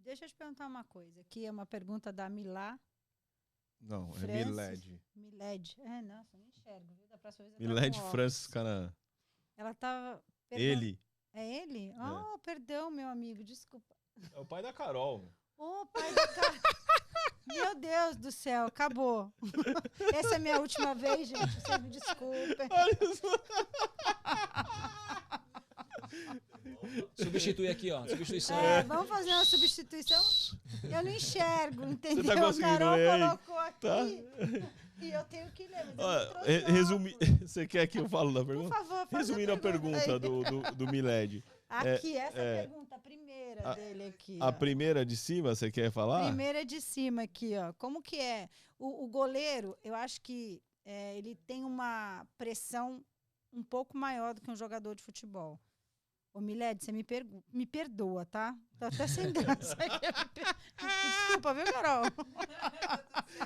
deixa eu te perguntar uma coisa. Aqui é uma pergunta da Milá. Não, Francis, é Miled. Miled. Nossa, eu não enxergo, viu? Da próxima vez eu Miled trago um Francis óculos. Canaã. Ela tava... Ele. É ele? Oh, perdão, meu amigo, desculpa. É o pai da Carol. Ô, pai da Carol. Meu Deus do céu, acabou. Essa é a minha última vez, gente. Vocês me desculpem. Substitui aqui, ó. Substituição. Vamos fazer uma substituição? Eu não enxergo, entendeu? Você tá conseguindo a Carol ler aí? colocou aqui e eu tenho que ler. Você quer que eu fale da pergunta? Por favor, resumindo a pergunta do Miled. Aqui, essa pergunta, a primeira dele aqui. A primeira de cima, você quer falar? Primeira de cima aqui, ó. Como que é? O goleiro, eu acho que ele tem uma pressão um pouco maior do que um jogador de futebol. Ô, Miled, você me perdoa, tá? Tô até sem graça. Desculpa, viu, Carol?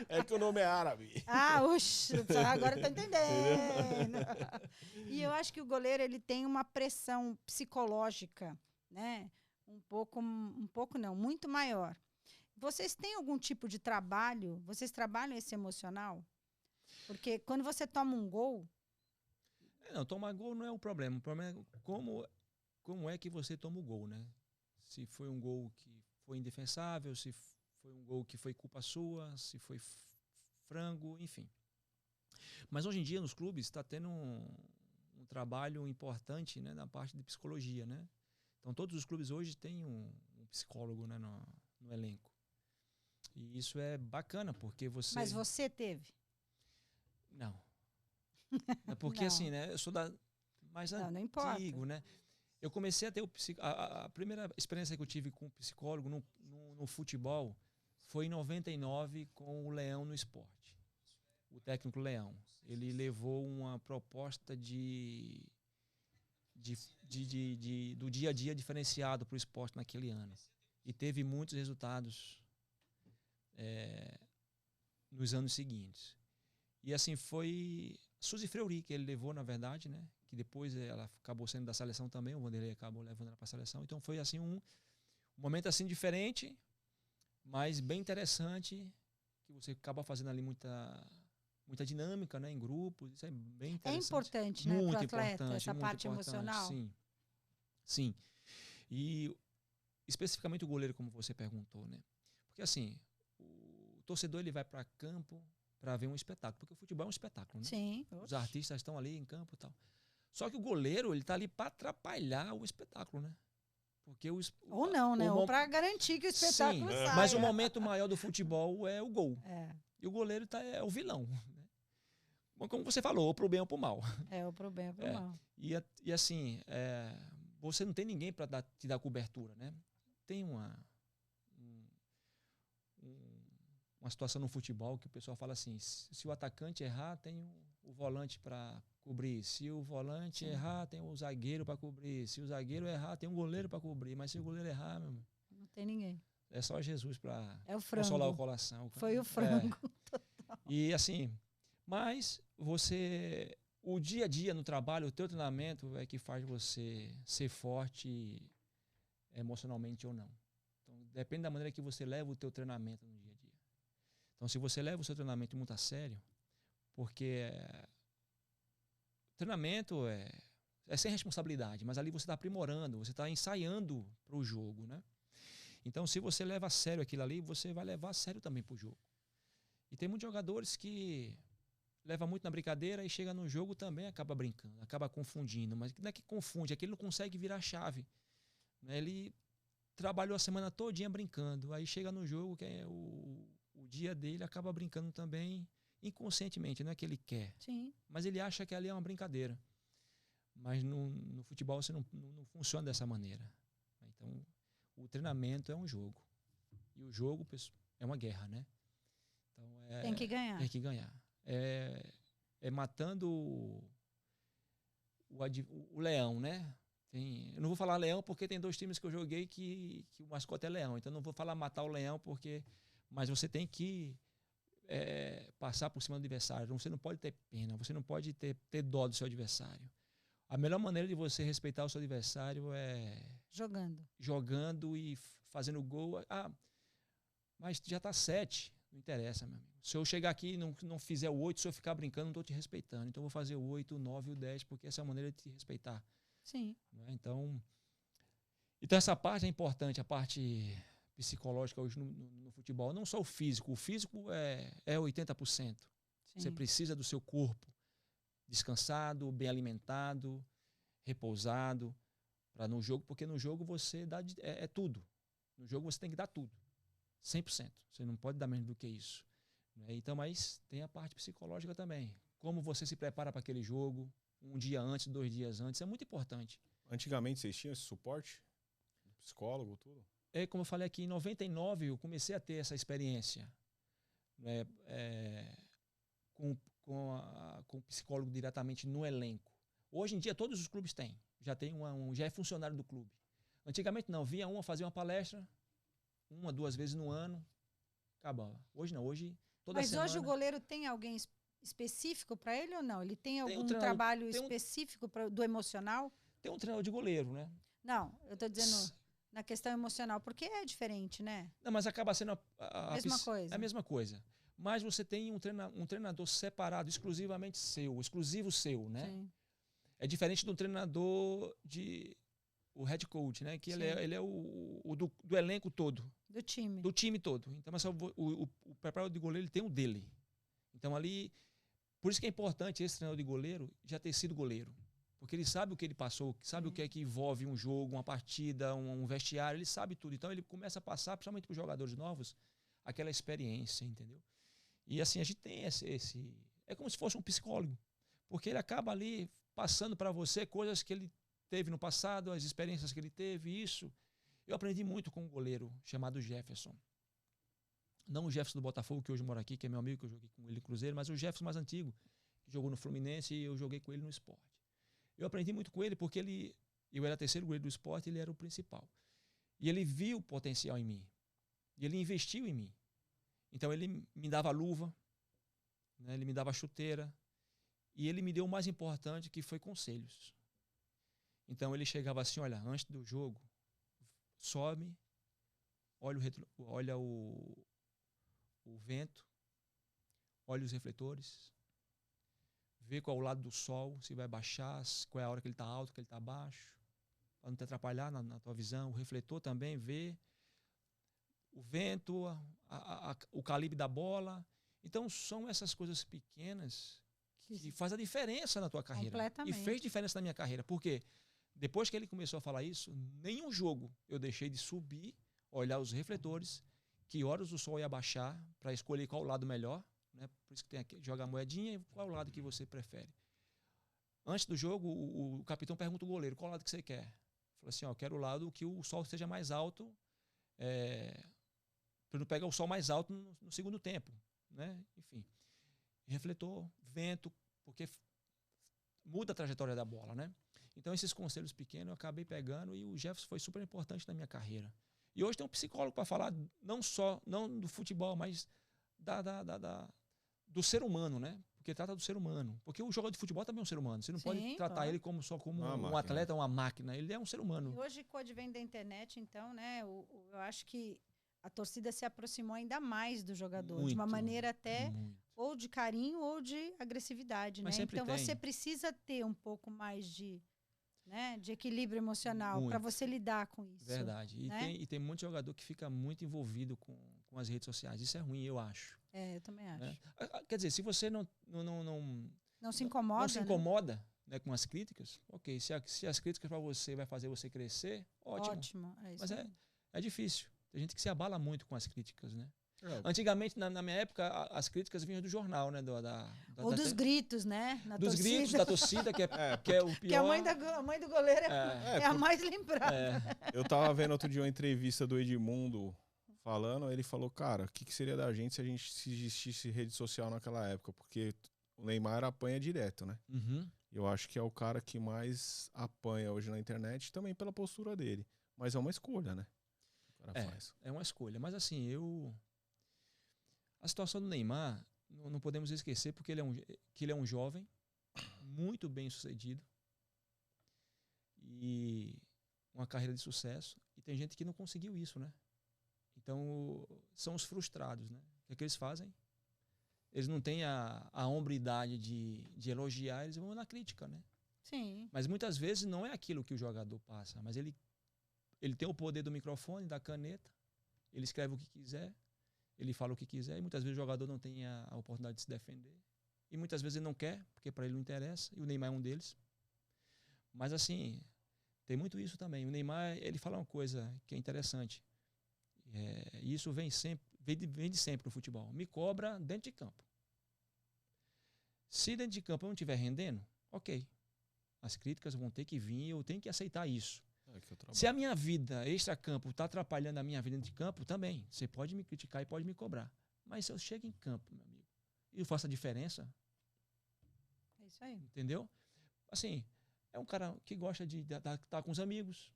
É que o nome é árabe. Agora eu tô entendendo. E eu acho que o goleiro ele tem uma pressão psicológica, né? Muito maior. Vocês têm algum tipo de trabalho? Vocês trabalham esse emocional? Porque quando você toma um gol... Não, tomar gol não é o problema. O problema é como é que você toma o gol, né? Se foi um gol que foi indefensável, se foi um gol que foi culpa sua, se foi frango, enfim. Mas hoje em dia nos clubes está tendo um trabalho importante, né, na parte de psicologia, né? Então todos os clubes hoje têm um psicólogo, né, no elenco. E isso é bacana porque você... Mas você teve? Não. É porque assim, né? Eu sou mais antigo, né? Eu comecei a ter a primeira experiência que eu tive com psicólogo no futebol foi em 99 com o Leão no Esporte. O técnico Leão. Ele levou uma proposta do dia a dia diferenciado para o esporte naquele ano. E teve muitos resultados nos anos seguintes. E assim foi Suzy Fleury que ele levou, na verdade, né? Que depois ela acabou sendo da seleção também, o Vanderlei acabou levando ela para a seleção. Então foi assim um momento assim diferente, mas bem interessante, que você acaba fazendo ali muita dinâmica, né, em grupos. Isso é bem interessante. É importante, né, para o atleta, essa parte emocional. Sim. Sim. E especificamente o goleiro, como você perguntou, né? Porque assim, o torcedor ele vai para campo para ver um espetáculo, porque o futebol é um espetáculo, né? Sim. Os artistas estão ali em campo e tal. Só que o goleiro, ele tá ali para atrapalhar o espetáculo, né? Porque ou não, né? Ou para garantir que o espetáculo saia. Mas o momento maior do futebol é o gol. É. E o goleiro é o vilão, né? Como você falou, ou pro bem ou pro mal. Ou pro bem ou pro mal. E assim, você não tem ninguém para te dar cobertura, né? Tem uma situação no futebol que o pessoal fala assim, se o atacante errar, tem o volante para cobrir. Se o volante errar, tem o zagueiro para cobrir. Se o zagueiro errar, tem um goleiro para cobrir. Mas se o goleiro errar, meu irmão, não tem ninguém. É só Jesus para consolar o coração. Foi o frango. Total. E assim, mas o dia a dia no trabalho, o teu treinamento é que faz você ser forte emocionalmente ou não. Então, depende da maneira que você leva o teu treinamento no dia a dia. Então, se você leva o seu treinamento muito a sério, porque treinamento é sem responsabilidade, mas ali você está aprimorando, você está ensaiando para o jogo, né? Então, se você leva a sério aquilo ali, você vai levar a sério também para o jogo. E tem muitos jogadores que levam muito na brincadeira e chega no jogo também acaba brincando, acaba confundindo. Mas não é que confunde, é que ele não consegue virar a chave. Ele trabalhou a semana todinha brincando, aí chega no jogo, que é o dia dele, acaba brincando também inconscientemente, não é que ele quer. Sim. Mas ele acha que ali é uma brincadeira. Mas no futebol você não funciona dessa maneira. Então, o treinamento é um jogo. E o jogo é uma guerra, né? Então, tem que ganhar. Tem que ganhar. É matando o leão, né? Eu não vou falar leão porque tem 2 times que eu joguei que o mascote é leão. Então, não vou falar matar o leão mas você tem que passar por cima do adversário. Você não pode ter pena, você não pode ter dó do seu adversário. A melhor maneira de você respeitar o seu adversário é jogando e fazendo gol. Mas já tá 7. Não interessa, meu amigo. Se eu chegar aqui e não fizer o 8, se eu ficar brincando, não estou te respeitando. Então eu vou fazer o 8, o 9 e o 10, porque essa é a maneira de te respeitar. Sim. Né? Então essa parte é importante, a parte psicológica hoje no futebol. Não só o físico. O físico é 80%. Sim. Você precisa do seu corpo descansado, bem alimentado, repousado, para no jogo, porque no jogo você dá tudo. No jogo você tem que dar tudo. 100%. Você não pode dar menos do que isso. Então, mas tem a parte psicológica também. Como você se prepara para aquele jogo, um dia antes, 2 dias antes, é muito importante. Antigamente vocês tinham esse suporte? Psicólogo, tudo? Como eu falei aqui, em 99 eu comecei a ter essa experiência com o psicólogo diretamente no elenco. Hoje em dia todos os clubes têm. Já tem já é funcionário do clube. Antigamente não, vinha fazia uma palestra, 1, 2 vezes no ano, acabava. Hoje não, hoje toda Mas semana. Hoje o goleiro tem alguém específico para ele ou não? Ele tem algum trabalho específico do emocional? Tem um treinador de goleiro, né? Não, eu estou dizendo na questão emocional, porque é diferente, né? Não, mas acaba sendo mesma coisa. É a mesma coisa. Mas você tem um treinador separado, exclusivo seu, né? Sim. É diferente do treinador o head coach, né? Que ele é o do elenco todo. Do time. Do time todo. Então, mas o preparador de goleiro ele tem o dele. Então ali, por isso que é importante esse treinador de goleiro já ter sido goleiro. Porque ele sabe o que ele passou, sabe o que é que envolve um jogo, uma partida, um vestiário, ele sabe tudo. Então ele começa a passar, principalmente para os jogadores novos, aquela experiência, entendeu? E assim, a gente tem é como se fosse um psicólogo. Porque ele acaba ali passando para você coisas que ele teve no passado, as experiências que ele teve, isso. Eu aprendi muito com um goleiro chamado Jefferson. Não o Jefferson do Botafogo, que hoje mora aqui, que é meu amigo, que eu joguei com ele no Cruzeiro, mas o Jefferson mais antigo, que jogou no Fluminense e eu joguei com ele no Sport. Eu aprendi muito com ele porque eu era terceiro goleiro do Sport e ele era o principal. E ele viu o potencial em mim. E ele investiu em mim. Então ele me dava luva, né, ele me dava chuteira. E ele me deu o mais importante, que foi conselhos. Então ele chegava assim, olha, antes do jogo, sobe, olha o vento, olha os refletores, vê qual é o lado do sol, se vai baixar, qual é a hora que ele está alto, que ele está baixo, para não te atrapalhar na tua visão. O refletor também vê o vento, o calibre da bola. Então são essas coisas pequenas que faz a diferença na tua carreira. Completamente. E fez diferença na minha carreira. Porque depois que ele começou a falar isso, nenhum jogo eu deixei de subir, olhar os refletores, que horas o sol ia baixar, para escolher qual o lado melhor. Né? Por isso que tem aqui, joga a moedinha e qual o lado que você prefere. Antes do jogo, o capitão pergunta ao goleiro, qual lado que você quer? Falou assim, eu quero o lado que o sol esteja mais alto, para não pegar o sol mais alto no segundo tempo. Né? Enfim. Refletor, vento, porque muda a trajetória da bola, né? Então esses conselhos pequenos eu acabei pegando e o Jefferson foi super importante na minha carreira. E hoje tem um psicólogo para falar não do futebol, mas do ser humano, né? Porque trata do ser humano. Porque o jogador de futebol também é um ser humano. Você não pode tratar ele só como um atleta, uma máquina. Ele é um ser humano. E hoje, com o advento da internet, então, né? Eu acho que a torcida se aproximou ainda mais do jogador, muito, de uma maneira até ou de carinho ou de agressividade, mas né? Então você precisa ter um pouco mais de equilíbrio emocional para você lidar com isso. Verdade. Né? E tem muito jogador que fica muito envolvido com as redes sociais. Isso é ruim, eu acho. Eu também acho. Né? Quer dizer, se você não se incomoda, né, com as críticas, ok. Se as críticas para você vai fazer você crescer, ótimo. Isso mas é difícil. Tem gente que se abala muito com as críticas, né? Antigamente, na minha época, as críticas vinham do jornal, né? Ou dos gritos, né? Dos gritos da torcida, que é o pior. Que a mãe do goleiro é a mais lembrada. Eu tava vendo outro dia uma entrevista do Edmundo falando, ele falou, cara, o que seria da gente se existisse rede social naquela época? Porque o Neymar apanha direto, né? Uhum. Eu acho que é o cara que mais apanha hoje na internet, também pela postura dele. Mas é uma escolha, né? É uma escolha. Mas assim, a situação do Neymar, não podemos esquecer, porque ele é um jovem, muito bem sucedido, e uma carreira de sucesso. E tem gente que não conseguiu isso, né? Então, são os frustrados, né? O que eles fazem? Eles não têm a hombridade de elogiar, eles vão na crítica, né? Sim. Mas muitas vezes não é aquilo que o jogador passa, mas ele tem o poder do microfone, da caneta, ele escreve o que quiser, ele fala o que quiser, e muitas vezes o jogador não tem a oportunidade de se defender. E muitas vezes ele não quer, porque para ele não interessa, e o Neymar é um deles. Mas assim, tem muito isso também. O Neymar, ele fala uma coisa que é interessante. E isso vem de sempre no futebol. Me cobra dentro de campo. Se dentro de campo eu não estiver rendendo, ok. As críticas vão ter que vir, eu tenho que aceitar isso. Se a minha vida extra-campo está atrapalhando a minha vida dentro de campo, também. Você pode me criticar e pode me cobrar. Mas se eu chego em campo, meu amigo, e eu faço a diferença... É isso aí. Entendeu? Assim, é um cara que gosta de estar com os amigos,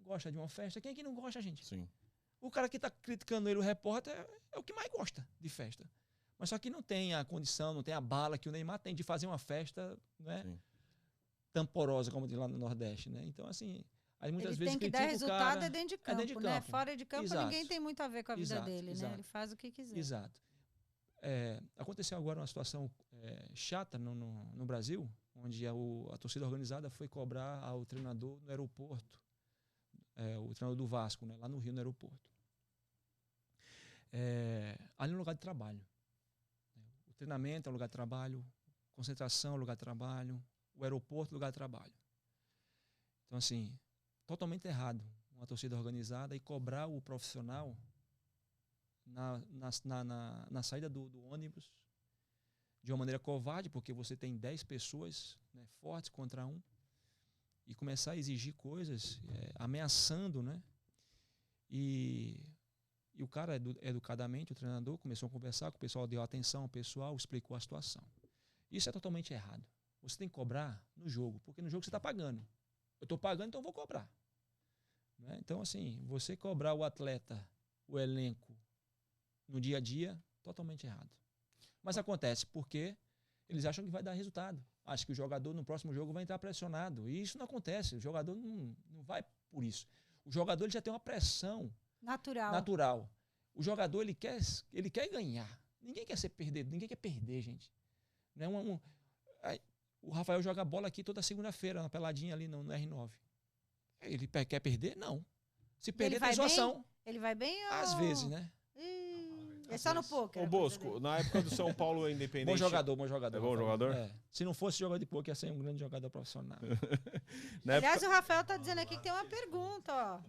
gosta de uma festa. Quem é que não gosta, gente? Sim. O cara que está criticando ele, o repórter, é o que mais gosta de festa. Mas só que não tem a condição, não tem a bala que o Neymar tem de fazer uma festa, né, tamporosa, como diz lá no Nordeste, né? Então, assim, aí muitas ele vezes tem que dar resultado cara, dentro de campo, dentro de né? campo. Fora de campo, Exato. ninguém tem muito a ver com a vida Exato, dele, exato. né? Ele faz o que quiser. Exato. Aconteceu agora uma situação chata no Brasil, onde a torcida organizada foi cobrar ao treinador no aeroporto, o treinador do Vasco, né, lá no Rio, no aeroporto. Ali no lugar de trabalho. O treinamento é um lugar de trabalho, concentração é um lugar de trabalho, o aeroporto é um lugar de trabalho. Então, assim, totalmente errado uma torcida organizada e cobrar o profissional na saída do ônibus de uma maneira covarde, porque você tem 10 pessoas, né, fortes contra um, e começar a exigir coisas, ameaçando, né? E o cara, educadamente, o treinador, começou a conversar com o pessoal, deu atenção ao pessoal, explicou a situação. Isso é totalmente errado. Você tem que cobrar no jogo, porque no jogo você está pagando. Eu estou pagando, então eu vou cobrar. Né? Então, assim, você cobrar o atleta, o elenco, no dia a dia, totalmente errado. Mas acontece porque eles acham que vai dar resultado. Acham que o jogador no próximo jogo vai entrar pressionado. E isso não acontece. O jogador não vai por isso. O jogador ele já tem uma pressão natural. O jogador ele quer ganhar. Ninguém quer ser perdido, ninguém quer perder, gente. Não é o Rafael joga bola aqui toda segunda-feira, uma peladinha ali no R9. Ele quer perder? Não. Se perder, tem situação. Ele vai bem? Às vezes, né? É só no pôquer. Ô Bosco, na época do São Paulo Independente... Bom jogador. É bom jogador? Se não fosse jogador de pôquer, ia ser um grande jogador profissional. Aliás, o Rafael tá dizendo aqui que tem uma pergunta, ó.